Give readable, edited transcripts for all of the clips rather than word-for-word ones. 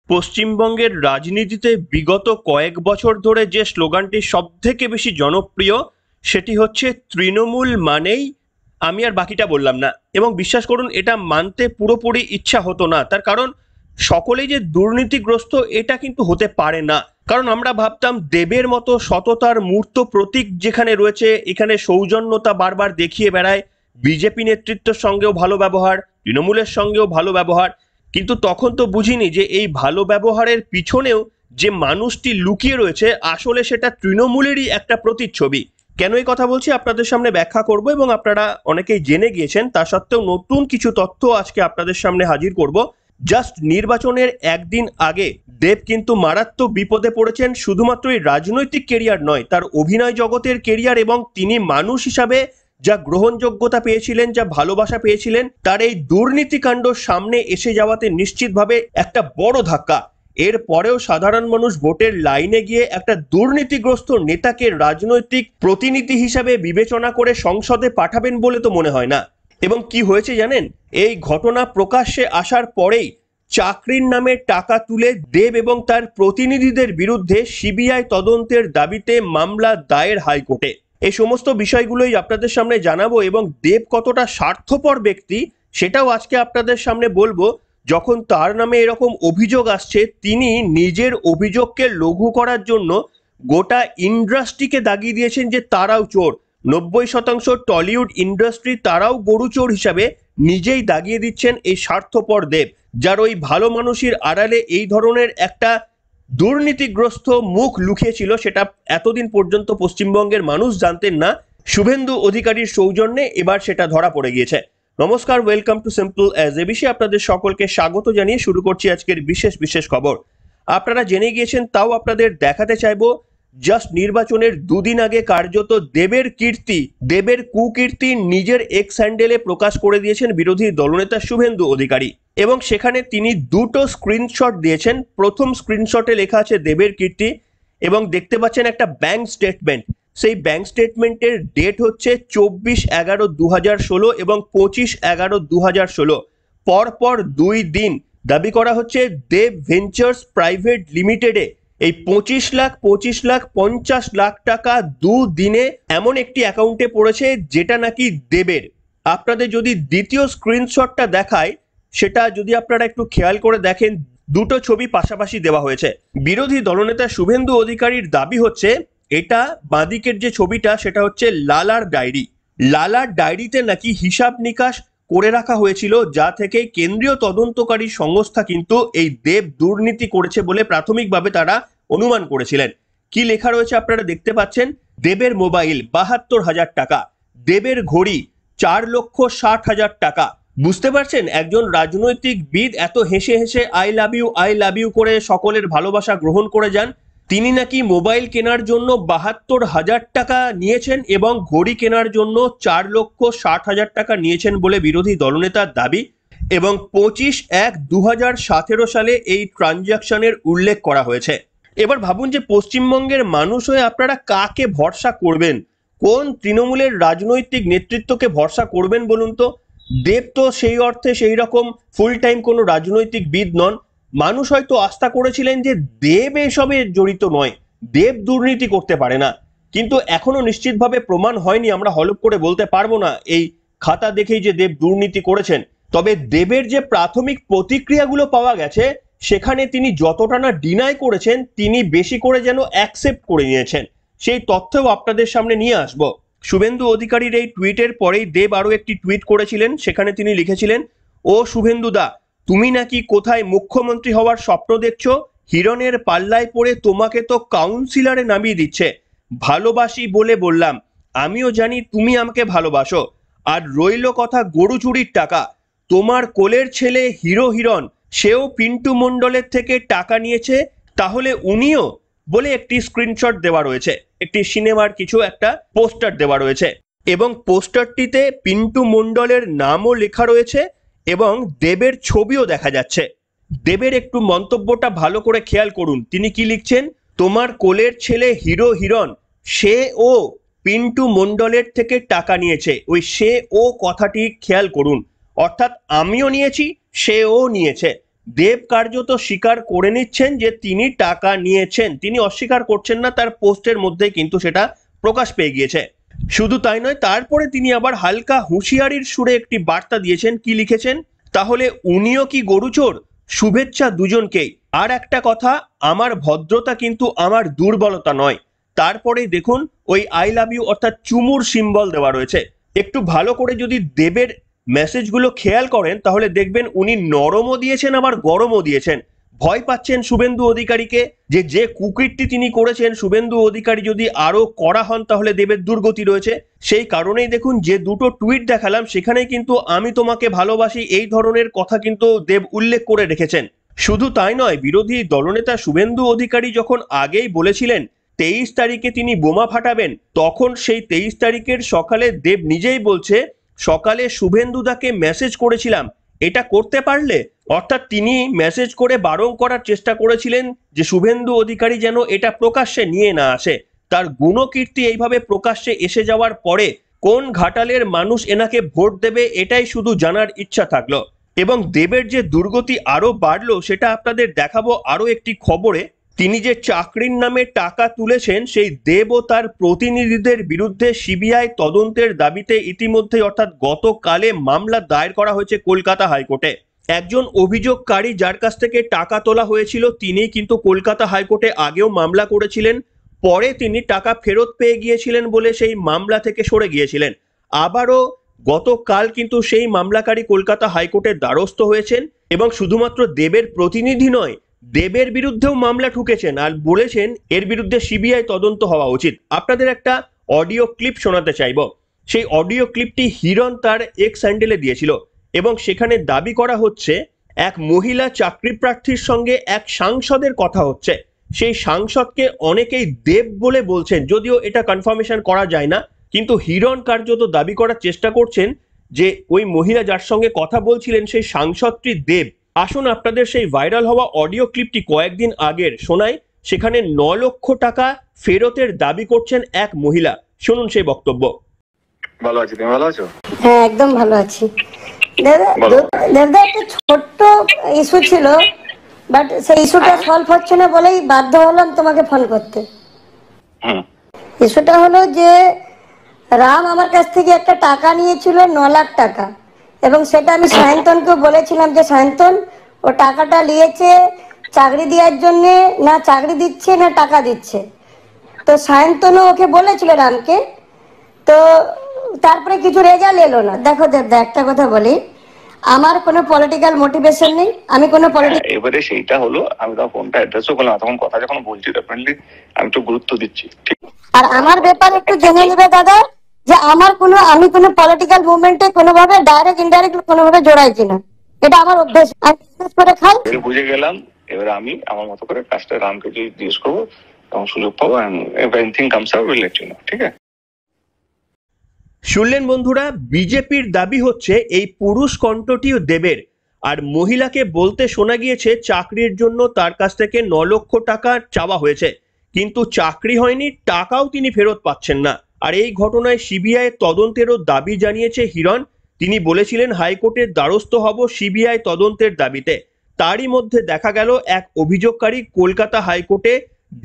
পশ্চিমবঙ্গের রাজনীতিতে বিগত কয়েক বছর ধরে যে স্লোগানটি সবথেকে বেশি জনপ্রিয় সেটি হচ্ছে তৃণমূল মানেই আমি আর বাকিটা বললাম না। এবং বিশ্বাস করুন, এটা মানতে পুরোপুরি ইচ্ছা হতো না। তার কারণ সকলেই যে দুর্নীতিগ্রস্ত এটা কিন্তু হতে পারে না। কারণ আমরা ভাবতাম দেবের মতো সততার মূর্ত প্রতীক যেখানে রয়েছে, এখানে সৌজন্যতা বারবার দেখিয়ে বেড়ায়, বিজেপি নেতৃত্বের সঙ্গেও ভালো ব্যবহার, তৃণমূলের সঙ্গেও ভালো ব্যবহার। কিন্তু তখন তো বুঝিনি যে এই ভালো ব্যবহারের পিছনেও যে মানুষটি লুকিয়ে রয়েছে আসলে সেটা তৃণমূলেরই একটা প্রতিচ্ছবি। কেন এই কথা বলছি আপনাদের সামনে ব্যাখ্যা করব, এবং আপনারা অনেকেই জেনে গিয়েছেন, তা সত্ত্বেও নতুন কিছু তথ্য আজকে আপনাদের সামনে হাজির করব। জাস্ট নির্বাচনের একদিন আগে দেব কিন্তু মারাত্মক বিপদে পড়েছেন। শুধুমাত্র এই রাজনৈতিক কেরিয়ার নয়, তার অভিনয় জগতের কেরিয়ার এবং তিনি মানুষ হিসাবে যা গ্রহণযোগ্যতা পেয়েছিলেন, যা ভালোবাসা পেয়েছিলেন, তার এই দুর্নীতিকাণ্ড সামনে এসে যাওয়াতে নিশ্চিতভাবে একটা বড় ধাক্কা। এর পরেও সাধারণ মানুষ ভোটের লাইনে গিয়ে একটা দুর্নীতিগ্রস্ত নেতাকে রাজনৈতিক প্রতিনিধি হিসাবে বিবেচনা করে সংসদে পাঠাবেন বলে তো মনে হয় না। এবং কি হয়েছে জানেন, এই ঘটনা প্রকাশ্যে আসার পরেই চাকরির নামে টাকা তুলে দেব এবং তার প্রতিনিধিদের বিরুদ্ধে সিবিআই তদন্তের দাবিতে মামলা দায়ের হাইকোর্টে। এই সমস্ত বিষয়গুলোই আপনাদের সামনে জানাবো, এবং দেব কতটা স্বার্থপর ব্যক্তি সেটাও আজকে আপনাদের সামনে বলবো। যখন তার নামে এরকম অভিযোগ আসছে, তিনি নিজের অভিযোগকে লঘু করার জন্য গোটা ইন্ডাস্ট্রিকে দাগিয়ে দিয়েছেন যে তারাও চোর। 90% টলিউড ইন্ডাস্ট্রি তারাও গরু চোর হিসাবে নিজেই দাগিয়ে দিচ্ছেন এই স্বার্থপর দেব, যার ওই ভালো মানুষের আড়ালে এই ধরনের একটা দুর্নীতিগ্রস্ত মুখ লুকিয়েছিল সেটা এতদিন পর্যন্ত পশ্চিমবঙ্গের মানুষ জানতেন না। শুভেন্দু অধিকারীর সৌজন্যে এবার সেটা ধরা পড়ে গিয়েছে। নমস্কার, welcome to simple as ABC. আপনাদের সকলকে স্বাগত জানিয়ে শুরু করছি আজকের বিশেষ খবর। আপনারা জেনে গিয়েছেন, তাও আপনাদের দেখাতে চাইবো। জাস্ট নির্বাচনের দুদিন আগে কার্যত দেবের কুকীর্তি নিজের এক্স হ্যান্ডেলে প্রকাশ করে দিয়েছেন বিরোধী দলনেতা শুভেন্দু অধিকারী, এবং সেখানে তিনি দুটো স্ক্রিনশট দিয়েছেন। প্রথম স্ক্রিনশটে লেখা আছে দেবের কীর্তি, এবং দেখতে পাচ্ছেন একটা ব্যাংক স্টেটমেন্ট। সেই ব্যাংক স্টেটমেন্টের ডেট হচ্ছে 24/11/2016 এবং 25/11/2016। পরপর 2 দিন দাবি করা হচ্ছে দেব ভেঞ্চার্স প্রাইভেট লিমিটেডে এই 25 লাখ টাকা দুদিনে এমন একটি অ্যাকাউন্টে পড়েছে যেটা নাকি দেবের। আপনাদের যদি দ্বিতীয় স্ক্রিনশটটা দেখায়, সেটা যদি আপনারা একটু খেয়াল করে দেখেন, দুটো ছবি পাশাপাশি দেওয়া হয়েছে। বিরোধী দলনেতা শুভেন্দু অধিকারীর দাবি হচ্ছে এটা বাঁদিকের যে ছবিটা সেটা হচ্ছে লালার ডায়েরি। লালার ডায়েরিতে নাকি হিসাব নিকাশ করে রাখা হয়েছিল, যা থেকে কেন্দ্রীয় তদন্তকারী সংস্থা কিন্তু এই দেব দুর্নীতি করেছে বলে প্রাথমিকভাবে তারা অনুমান করেছিলেন। কি লেখা রয়েছে আপনারা দেখতে পাচ্ছেন। দেবের মোবাইল 72,000 টাকা, দেবের ঘড়ি 4,60,000 টাকা। বুঝতে পারছেন, একজন রাজনৈতিকবিদ এত হেসে হেসে আই লাভ ইউ করে সকলের ভালোবাসা গ্রহণ করে যান, তিনি নাকি মোবাইল কেনার জন্য 72,000 টাকা নিয়েছেন এবং ঘড়ি কেনার জন্য 4,60,000 টাকা নিয়েছেন বলে বিরোধী দলনেতার দাবি। এবং 25/1/2017 সালে এই ট্রানজাকশনের উল্লেখ করা হয়েছে। এবার ভাবুন যে পশ্চিমবঙ্গের মানুষ হয়ে আপনারা কাকে ভরসা করবেন, কোন তৃণমূলের রাজনৈতিক নেতৃত্বকে ভরসা করবেন বলুন তো। দেব তো সেই অর্থে সেই রকম ফুল টাইম কোনো রাজনৈতিকবিদ নন। মানুষ হয়তো আস্থা করেছিলেন যে দেব এসবে জড়িত নয়, দেব দুর্নীতি করতে পারে না, কিন্তু এখনো নিশ্চিতভাবে প্রমাণ হয়নি। আমরা হলফ করে বলতে পারবো না এই খাতা দেখেই যে দেব দুর্নীতি করেছেন। তবে দেবের যে প্রাথমিক প্রতিক্রিয়াগুলো পাওয়া গেছে, সেখানে তিনি যতটা না ডিনাই করেছেন, তিনি বেশি করে যেন অ্যাকসেপ্ট করে নিয়েছেন। সেই তথ্যও আপনাদের সামনে নিয়ে আসবো। শুভেন্দু অধিকারীর এই টুইটের পরেই দেব আরো একটি টুইট করেছিলেন। সেখানে তিনি লিখেছিলেন, ও শুভেন্দু দা, তুমি নাকি কোথায় মুখ্যমন্ত্রী হওয়ার স্বপ্ন দেখছো? হিরণের পাল্লায় পড়ে তোমাকে তো কাউন্সিলরে নামিয়ে দিচ্ছে। ভালোবাসি বলে বললাম, আমিও জানি তুমি আমাকে ভালোবাসো। আর রইল কথা গরু চুরির টাকা, তোমার কোলের ছেলে হিরণ, সেও পিন্টু মণ্ডলের থেকে টাকা নিয়েছে, তাহলে উনিও, বলে একটি স্ক্রিনশট দেওয়া রয়েছে। একটি সিনেমার কিছু একটা পোস্টার দেওয়া রয়েছে, এবং পোস্টারটিতে পিন্টু মণ্ডলের নামও লেখা রয়েছে এবং দেবের ছবিও দেখা যাচ্ছে। দেবের একটু মন্তব্যটা ভালো করে খেয়াল করুন। তিনি কি লিখছেন, তোমার কোলের ছেলে হিরণ, সে ও পিন্টু মণ্ডলের থেকে টাকা নিয়েছে। ওই সে ও কথাটি খেয়াল করুন, অর্থাৎ আমিও নিয়েছি, সেও নিয়েছে। দেব কার্যত স্বীকার করে নিচ্ছেন যে তিনি টাকা নিয়েছেন, তিনি অস্বীকার করছেন না, তার পোস্টের মধ্যে কিন্তু সেটা প্রকাশ পেয়ে গিয়েছে। শুধু তাই নয়, তারপরে তিনি আবার হালকা হুঁশিয়ারির সুরে একটি বার্তা দিয়েছেন। কি লিখেছেন? তাহলে উনিও কি গরুচোর? শুভেচ্ছা দুজনকেই। আর একটা কথা, আমার ভদ্রতা কিন্তু আমার দুর্বলতা নয়। তারপরে দেখুন ওই আই লাভ ইউ অর্থাৎ চুমুর সিম্বল দেওয়া রয়েছে। একটু ভালো করে যদি দেবের মেসেজগুলো খেয়াল করেন তাহলে দেখবেন উনি নরমও দিয়েছেন আবার গরমও দিয়েছেন। ভয় পাচ্ছেন শুভেন্দু অধিকারীকে, যে কুকীর্তি তিনি করেছেন, শুভেন্দু অধিকারী যদি আরো কড়া হন তাহলে দেবের দুর্গতি রয়েছে। সেই কারণেই দেখুন যে দুটো টুইট দেখালাম সেখানে কিন্তু আমি তোমাকে ভালোবাসি এই ধরনের কথা কিন্তু দেব উল্লেখ করে রেখেছেন। শুধু তাই নয়, বিরোধী দলনেতা শুভেন্দু অধিকারী যখন আগেই বলেছিলেন 23 তারিখে তিনি বোমা ফাটাবেন, তখন সেই 23 তারিখের সকালে দেব নিজেই বলছে সকালে শুভেন্দুদাকে মেসেজ করেছিলাম এটা করতে পারলে, অর্থাৎ তিনি মেসেজ করে বারণ করার চেষ্টা করেছিলেন যে শুভেন্দু অধিকারী যেন এটা প্রকাশ্যে নিয়ে না আসে। তার গুণকীর্তি এইভাবে প্রকাশ্যে এসে যাওয়ার পরে কোন ঘাটালের মানুষ এনাকে ভোট দেবে এটাই শুধু জানার ইচ্ছা থাকলো। এবং দেবের যে দুর্গতি আরো বাড়লো সেটা আপনাদের দেখাবো আরো একটি খবরে। তিনি যে চাকরির নামে টাকা তুলেছেন সেই দেব ও তার প্রতিনিধিদের বিরুদ্ধে সিবিআই তদন্তের দাবিতে ইতিমধ্যে অর্থাৎ গতকালে মামলা দায়ের করা হয়েছে কলকাতা হাইকোর্টে। একজন অভিযোগকারী যার কাছ থেকে টাকা তোলা হয়েছিল তিনি কিন্তু কলকাতা হাইকোর্টে আগেও মামলা করেছিলেন, পরে তিনি টাকা ফেরত পেয়ে গিয়েছিলেন বলে সেই মামলা থেকে সরে গিয়েছিলেন। আবারও গতকাল কিন্তু সেই মামলাকারী কলকাতা হাইকোর্টের দ্বারস্থ হয়েছেন এবং শুধুমাত্র দেবের প্রতিনিধি নয়, দেবের বিরুদ্ধেও মামলা ঠুকেছেন আর বলেছেন এর বিরুদ্ধে সিবিআই তদন্ত হওয়া উচিত। আপনাদের একটা অডিও ক্লিপ শোনাতে চাইব। সেই অডিও ক্লিপটি হিরণ তার এক্স হ্যান্ডেলে দিয়েছিল এবং সেখানে দাবি করা হচ্ছে এক মহিলা চাকরি প্রার্থীর সঙ্গে এক সাংসদের কথা হচ্ছে। সেই সাংসদকে অনেকেই দেব বলে বলছেন, যদিও এটা কনফার্মেশন করা যায় না, কিন্তু হিরণ কার্যত দাবি করার চেষ্টা করছেন যে ওই মহিলা যার সঙ্গে কথা বলছিলেন সেই সাংসদটি দেব। আসুন আপনাদের সেই ভাইরাল হওয়া অডিও ক্লিপটি কয়েকদিন আগের শোনাই। সেখানে 9 লক্ষ টাকা ফেরতের দাবি করছেন এক মহিলা। শুনুন সেই বক্তব্য। ভালো আছি, তুমি ভালো আছো? হ্যাঁ, একদম ভালো আছি। দাদা একটা ছোট্ট ইস্যু ছিল, বাট সেই ইস্যুটা সলভ হচ্ছে না বলেই বাধ্য হলাম তোমাকে ফোন করতে। ইস্যুটা হলো যে রাম আমার কাছ থেকে একটা টাকা নিয়েছিল 9 লাখ টাকা, এবং সেটা আমি সায়ন্তনকে বলেছিলাম যে সায়ন্তন ও টাকাটা নিয়েছে চাকরি দেওয়ার জন্য, না চাকরি দিচ্ছে না টাকা দিচ্ছে। তো সায়ন্তনও ওকে বলেছিল রামকে, তো তারপরে কিছু রেজাল্ট এলো না। দেখো দেবদা, একটা কথা বলি, আমার কোনো পলিটিক্যাল মোটিভেশন নেই, আমি কোনো এবারে সেইটা হলো আমি তখন ফোনটা অ্যাড্রেসও করলাম, তখন কথা যখন বলছি ডেফিনেটলি আমি একটু গুরুত্ব দিচ্ছি। ঠিক, আর আমার ব্যাপারে একটু জেনে নেবে দাদা যে আমি কোনো পলিটিক্যাল মুভমেন্টে কোনোভাবে ডাইরেক্ট ইনডাইরেক্ট কোনোভাবে জড়াইছি না, এটা আমার অভ্যেস, আমি বিশেষ করে খাই। বুঝে গেলাম। এবারে আমি আমার মতো করে কাজটা রামকে যদি জিজ্ঞেস করবো তখন সুযোগ পাবো, everything comes out will let you know. ঠিক আছে? শুনলেন বন্ধুরা, বিজেপির দাবি হচ্ছে এই পুরুষ কণ্ঠটিও দেবের, আর মহিলাকে বলতে শোনা গিয়েছে চাকরির জন্য তার কাছ থেকে 9 লক্ষ টাকা চাওয়া হয়েছে, কিন্তু চাকরি হয়নি, টাকাও তিনি ফেরত পাচ্ছেন না। আর এই ঘটনায় সিবিআই তদন্তেরও দাবি জানিয়েছে হিরণ। তিনি বলেছিলেন হাইকোর্টের দ্বারস্থ হব সিবিআই তদন্তের দাবিতে। তারই মধ্যে দেখা গেল এক অভিযোগকারী কলকাতা হাইকোর্টে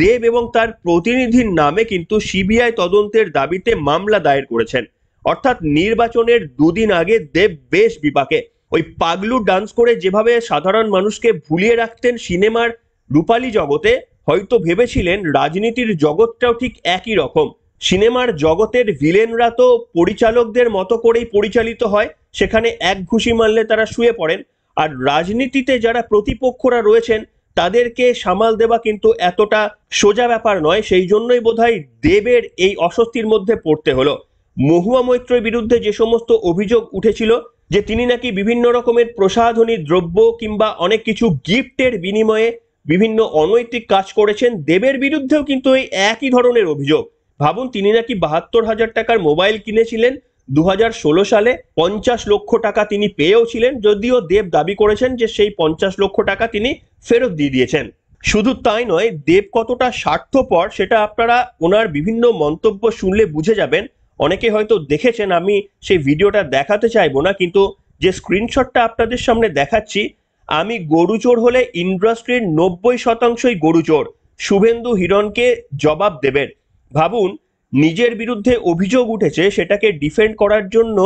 দেব এবং তার প্রতিনিধির নামে কিন্তু সিবিআই তদন্তের দাবিতে মামলা দায়ের করেছেন। অর্থাৎ নির্বাচনের 2 দিন আগে দেব বেশ বিপাকে। ওই পাগলু ডান্স করে যেভাবে সাধারণ মানুষকে ভুলিয়ে রাখতেন সিনেমার রূপালী জগতে, হয়তো ভেবেছিলেন রাজনীতির জগৎটাও ঠিক একই রকম। সিনেমার জগতের ভিলেনরা তো পরিচালকদের মতো করেই পরিচালিত হয়, সেখানে এক ঘুষি মারলে তারা শুয়ে পড়েন। আর রাজনীতিতে যারা প্রতিপক্ষরা রয়েছেন তাদেরকে সামাল দেওয়া কিন্তু এতটা সোজা ব্যাপার নয়। সেই জন্যই বোধহয় দেবের এই অস্বস্তির মধ্যে পড়তে হলো। মহুয়া মৈত্রের বিরুদ্ধে যে সমস্ত অভিযোগ উঠেছিল যে তিনি নাকি বিভিন্ন রকমের প্রসাধনী দ্রব্য কিংবা অনেক কিছু গিফটের বিনিময়ে বিভিন্ন অনৈতিক কাজ করেছেন, দেবের বিরুদ্ধেও কিন্তু এই একই ধরনের অভিযোগ। ভাবুন, তিনি নাকি 72,000 টাকার মোবাইল কিনেছিলেন 2016 সালে, 50 লক্ষ টাকা তিনি পেয়েও ছিলেন, যদিও দেব দাবি করেছেন যে সেই 50 লক্ষ টাকা তিনি ফেরত দিয়ে দিয়েছেন। শুধু তাই নয়, দেব কতটা স্বার্থপর সেটা আপনারা ওনার বিভিন্ন মন্তব্য শুনলে বুঝে যাবেন। অনেকে হয়তো দেখেছেন, আমি সেই ভিডিওটা দেখাতে চাইবো না, কিন্তু যে স্ক্রিনশটটা আপনাদের সামনে দেখাচ্ছি, আমি গরুচোর হলে ইন্ডাস্ট্রির 90%ই গরুচোর, শুভেন্দু হিরণকে জবাব দেবেন। ভাবুন, নিজের বিরুদ্ধে অভিযোগ উঠেছে, সেটাকে ডিফেন্ড করার জন্য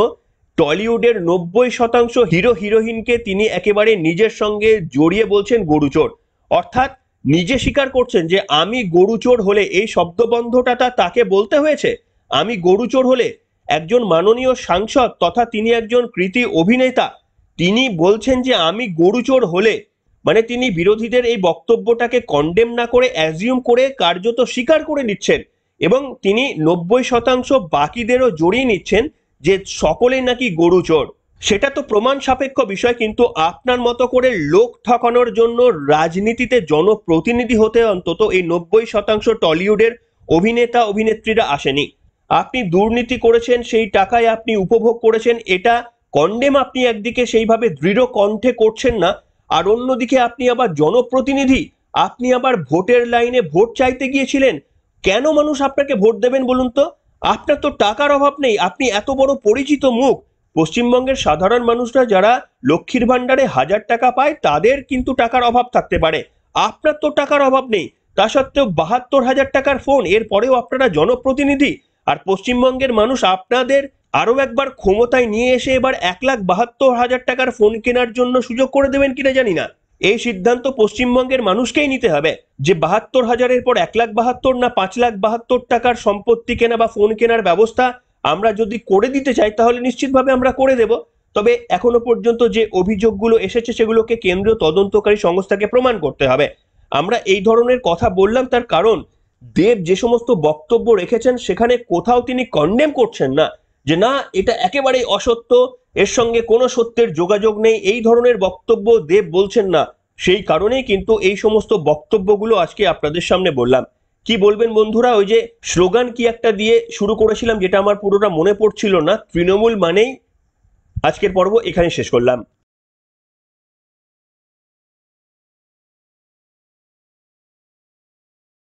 টলিউডের 90% হিরো হিরোইনকে তিনি একেবারে নিজের সঙ্গে জড়িয়ে বলছেন গরুচোর। অর্থাৎ নিজে স্বীকার করছেন যে আমি গরুচোর হলে, এই শব্দবন্ধটা তাকে বলতে হয়েছে। আমি গরুচোর হলে একজন মাননীয় সাংসদ তথা তিনি একজন কৃতি অভিনেতা, তিনি বলছেন যে আমি গরুচোর হলে, মানে তিনি বিরোধীদের এই বক্তব্যটাকে কন্ডেম না করে অ্যাজিউম করে কার্যত স্বীকার করে নিচ্ছেন, এবং তিনি 90% বাকিদেরও জড়িয়ে নিচ্ছেন যে সকলেই নাকি গরুচোর। সেটা তো প্রমাণ সাপেক্ষ বিষয়, কিন্তু আপনার মতো করে লোক ঠকানোর জন্য রাজনীতিতে জনপ্রতিনিধি হতে অন্তত এই 90% টলিউডের অভিনেতা অভিনেত্রীরা আসেনি। আপনি দুর্নীতি করেছেন, সেই টাকায় আপনি উপভোগ করেছেন, এটা কন্ডেম আপনি একদিকে সেইভাবে দৃঢ় কণ্ঠে করছেন না, আর অন্যদিকে আপনি আবার জনপ্রতিনিধি, আপনি আবার ভোটের লাইনে ভোট চাইতে গিয়েছিলেন। কেন মানুষ আপনাকে ভোট দেবেন বলুন তো? আপনার তো টাকার অভাব নেই, আপনি এত বড় পরিচিত মুখ। পশ্চিমবঙ্গের সাধারণ মানুষরা যারা লক্ষ্মীর ভান্ডারে 1000 টাকা পায়, তাদের কিন্তু টাকার অভাব থাকতে পারে, আপনার তো টাকার অভাব নেই। তা সত্ত্বেও 72,000 টাকার ফোন, এরপরেও আপনারা জনপ্রতিনিধি। আর পশ্চিমবঙ্গের মানুষ আপনাদের আরো একবার ক্ষমতায় নিয়ে এসে এবার 1,72,000 টাকার ফোন কেনার জন্য সুযোগ করে দেবেন কিনা জানি না। এই সিদ্ধান্ত পশ্চিমবঙ্গের মানুষকেই নিতে হবে যে 72,000-এর পর 1,72,000 না 5,72,000 টাকার সম্পত্তি কেনা বা ফোন কেনার ব্যবস্থা আমরা যদি করে দিতে চাই, তাহলে নিশ্চিতভাবে আমরা করে দেব। তবে এখনো পর্যন্ত যে অভিযোগগুলো এসেছে সেগুলোকে কেন্দ্রীয় তদন্তকারী সংস্থাকে প্রমাণ করতে হবে। আমরা এই ধরনের কথা বললাম তার কারণ, দেব যে সমস্ত বক্তব্য রেখেছেন সেখানে কোথাও তিনি কন্ডেম করছেন না যে না এটা একেবারেই অসত্য, এর সঙ্গে কোনো সত্যের যোগাযোগ নেই, এই ধরনের বক্তব্য দেব বলছেন না। সেই কারণেই কিন্তু এই সমস্ত বক্তব্যগুলো আজকে আপনাদের সামনে বললাম। কি বলবেন বন্ধুরা? ওই যে স্লোগান কি একটা দিয়ে শুরু করেছিলাম, যেটা আমার পুরোটা মনে পড়ছিল না, তৃণমূল মানেই। আজকের পর্ব এখানে শেষ করলাম।